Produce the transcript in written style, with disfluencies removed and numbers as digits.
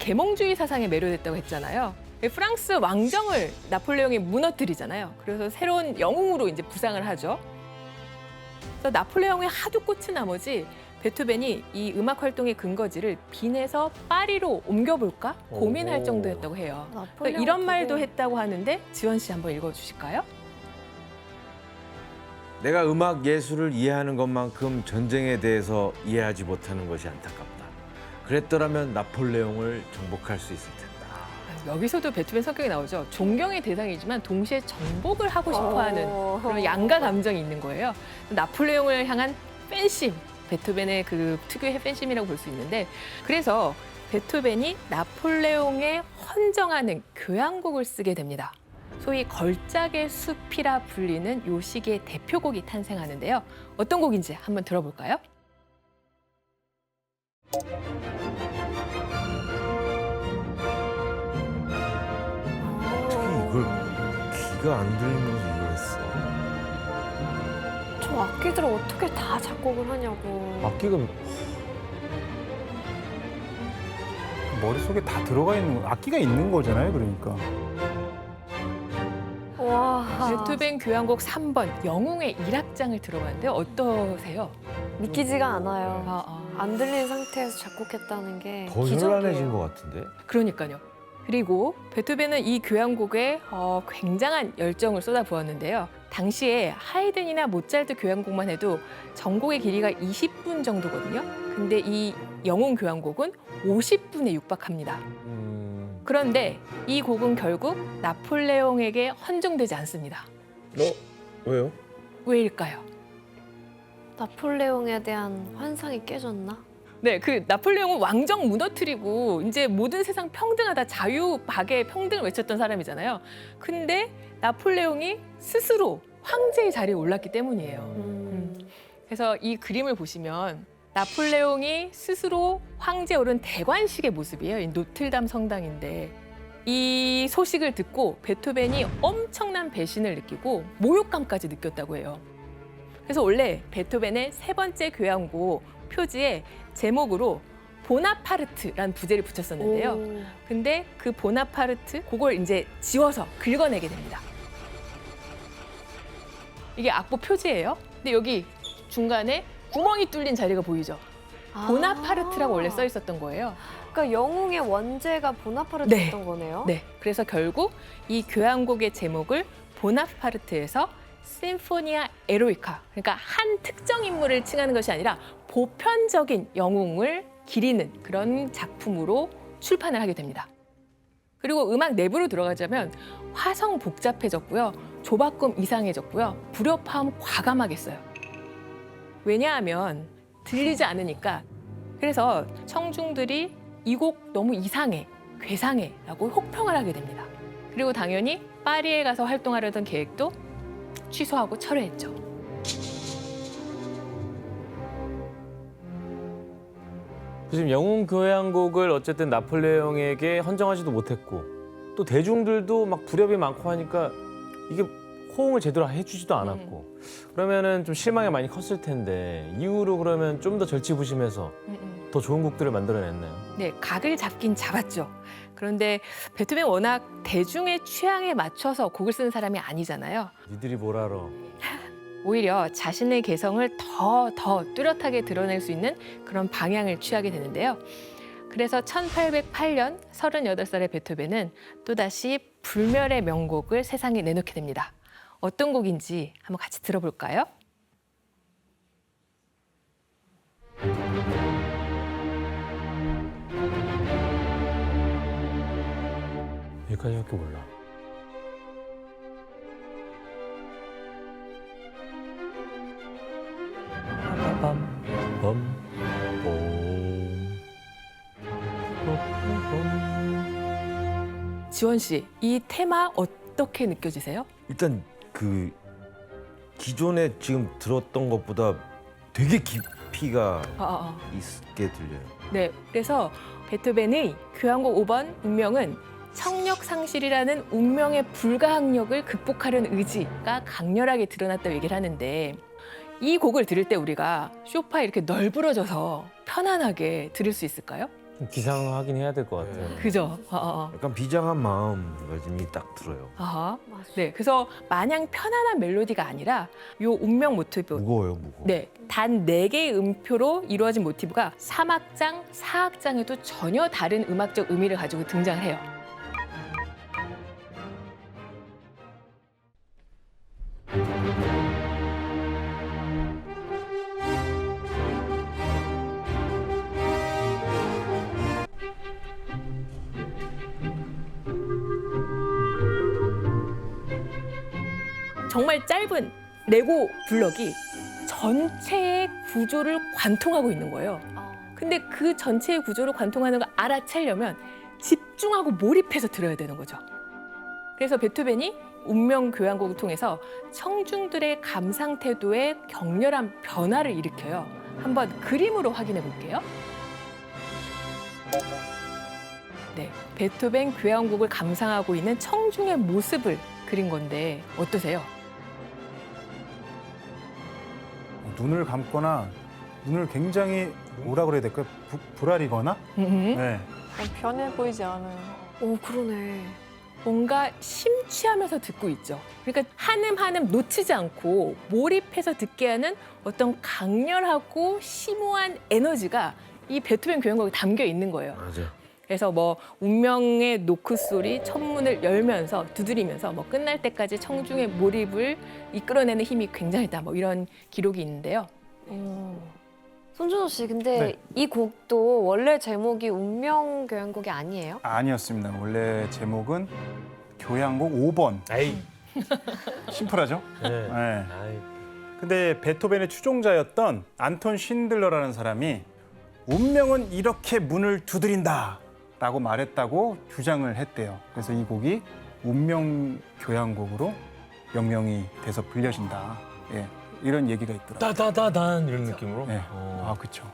계몽주의 사상에 매료됐다고 했잖아요. 프랑스 왕정을 나폴레옹이 무너뜨리잖아요. 그래서 새로운 영웅으로 이제 부상을 하죠. 그래서 나폴레옹이 하도 꽂힌 나머지 베토벤이 이 음악 활동의 근거지를 빈에서 파리로 옮겨볼까 고민할 정도였다고 해요. 그러니까 이런 말도 했다고 하는데 지원 씨 한번 읽어주실까요? 내가 음악 예술을 이해하는 것만큼 전쟁에 대해서 이해하지 못하는 것이 안타깝다. 그랬더라면 나폴레옹을 정복할 수 있을 텐데. 여기서도 베토벤 성격이 나오죠. 존경의 대상이지만 동시에 정복을 하고 싶어하는 그런 양가 감정이 있는 거예요. 나폴레옹을 향한 팬심, 베토벤의 그 특유의 팬심이라고 볼 수 있는데, 그래서 베토벤이 나폴레옹에 헌정하는 교향곡을 쓰게 됩니다. 소위 걸작의 숲이라 불리는 요 시기의 대표곡이 탄생하는데요. 어떤 곡인지 한번 들어볼까요? 이걸 귀가 안 들리면서 이걸 했어. 저 악기들을 어떻게 다 작곡을 하냐고. 악기가 머릿속에 다 들어가 있는 거, 악기가 있는 거잖아요, 그러니까. 와. 베토벤 교향곡 3번 영웅의 1악장을 들어봤는데 어떠세요? 믿기지가 않아요. 안 들린 상태에서 작곡했다는 게 더 기적이에요. 현란해진 것 같은데? 그러니까요. 그리고 베토벤은 이 교향곡에 굉장한 열정을 쏟아부었는데요. 당시에 하이든이나 모차르트 교향곡만 해도 전곡의 길이가 20분 정도거든요. 근데 이 영웅 교향곡은 50분에 육박합니다. 그런데 이 곡은 결국 나폴레옹에게 헌정되지 않습니다. 왜요? 왜일까요? 나폴레옹에 대한 환상이 깨졌나? 네, 그 나폴레옹은 왕정 무너뜨리고 이제 모든 세상 평등하다, 자유, 박애, 평등을 외쳤던 사람이잖아요. 근데 나폴레옹이 스스로 황제의 자리에 올랐기 때문이에요. 그래서 이 그림을 보시면 나폴레옹이 스스로 황제에 오른 대관식의 모습이에요. 이 노틀담 성당인데 이 소식을 듣고 베토벤이 엄청난 배신을 느끼고 모욕감까지 느꼈다고 해요. 그래서 원래 베토벤의 세 번째 교향곡 표지에 제목으로 보나파르트라는 부제를 붙였었는데요. 근데 그 보나파르트 그걸 이제 지워서 긁어내게 됩니다. 이게 악보 표지예요. 근데 여기 중간에 구멍이 뚫린 자리가 보이죠. 보나파르트라고 원래 써 있었던 거예요. 그러니까 영웅의 원제가 보나파르트였던 거네요. 네, 그래서 결국 이 교향곡의 제목을 보나파르트에서 심포니아 에로이카, 그러니까 한 특정 인물을 칭하는 것이 아니라 보편적인 영웅을 기리는 그런 작품으로 출판을 하게 됩니다. 그리고 음악 내부로 들어가자면 화성 복잡해졌고요, 조바꿈 이상해졌고요, 불협화음 과감하겠어요. 왜냐하면 들리지 않으니까. 그래서 청중들이 이 곡 너무 이상해, 괴상해라고 혹평을 하게 됩니다. 그리고 당연히 파리에 가서 활동하려던 계획도 취소하고 철회했죠. 지금 영웅 교향곡을 어쨌든 나폴레옹에게 헌정하지도 못했고 또 대중들도 막 불협이 많고 하니까 이게 호응을 제대로 해주지도 않았고 그러면은 좀 실망이 많이 컸을 텐데 이후로 그러면 좀 더 절치부심해서 더 좋은 곡들을 만들어냈나요? 네, 각을 잡긴 잡았죠. 그런데 베토벤 워낙 대중의 취향에 맞춰서 곡을 쓰는 사람이 아니잖아요. 니들이 뭘 알아? 오히려 자신의 개성을 더 뚜렷하게 드러낼 수 있는 그런 방향을 취하게 되는데요. 그래서 1808년 38살의 베토벤은 또다시 불멸의 명곡을 세상에 내놓게 됩니다. 어떤 곡인지 한번 같이 들어볼까요? 여기까지밖에 몰라. 지원 씨, 이 테마 어떻게 느껴지세요? 일단 그 기존에 지금 들었던 것보다 되게 깊이가 있게 들려요. 네, 그래서 베토벤의 교향곡 5번 운명은 청력 상실이라는 운명의 불가항력을 극복하려는 의지가 강렬하게 드러났다고 얘기를 하는데, 이 곡을 들을 때 우리가 소파에 이렇게 널브러져서 편안하게 들을 수 있을까요? 기상하긴 해야 될 것 같아요. 그죠? 약간 비장한 마음가짐이 딱 들어요. 아하. 맞아. 네, 그래서 마냥 편안한 멜로디가 아니라 요 운명 모티브, 무거워요, 무거워. 네, 단 4개의 음표로 이루어진 모티브가 3악장, 4악장에도 전혀 다른 음악적 의미를 가지고 등장을 해요. 정말 짧은 레고 블럭이 전체의 구조를 관통하고 있는 거예요. 근데 그 전체의 구조를 관통하는 걸 알아채려면 집중하고 몰입해서 들어야 되는 거죠. 그래서 베토벤이 운명 교향곡을 통해서 청중들의 감상 태도에 격렬한 변화를 일으켜요. 한번 그림으로 확인해 볼게요. 네, 베토벤 교향곡을 감상하고 있는 청중의 모습을 그린 건데 어떠세요? 눈을 감거나 눈을 굉장히 뭐라 그래야 될까요? 불알이거나? 네. 편해 보이지 않아요. 오, 그러네. 뭔가 심취하면서 듣고 있죠. 그러니까 한음 한음 놓치지 않고 몰입해서 듣게 하는 어떤 강렬하고 심오한 에너지가 이 베토벤 교향곡에 담겨 있는 거예요. 맞아. 그래서 뭐 운명의 노크 소리, 첫문을 열면서 두드리면서 뭐 끝날 때까지 청중의 몰입을 이끌어내는 힘이 굉장하다. 뭐 이런 기록이 있는데요. 손준호 씨, 근데 네. 이 곡도 원래 제목이 운명 교향곡이 아니에요? 아니었습니다. 원래 제목은 교향곡 5번. 아이, 심플하죠? 네. 네. 아이. 근데 베토벤의 추종자였던 안톤 쉰들러라는 사람이 운명은 이렇게 문을 두드린다 라고 말했다고 주장을 했대요. 그래서 이 곡이 운명 교향곡으로 명명이 돼서 불려진다. 예, 이런 얘기가 있더라고요. 따다다단 이런 느낌으로. 네. 어. 아, 그렇죠.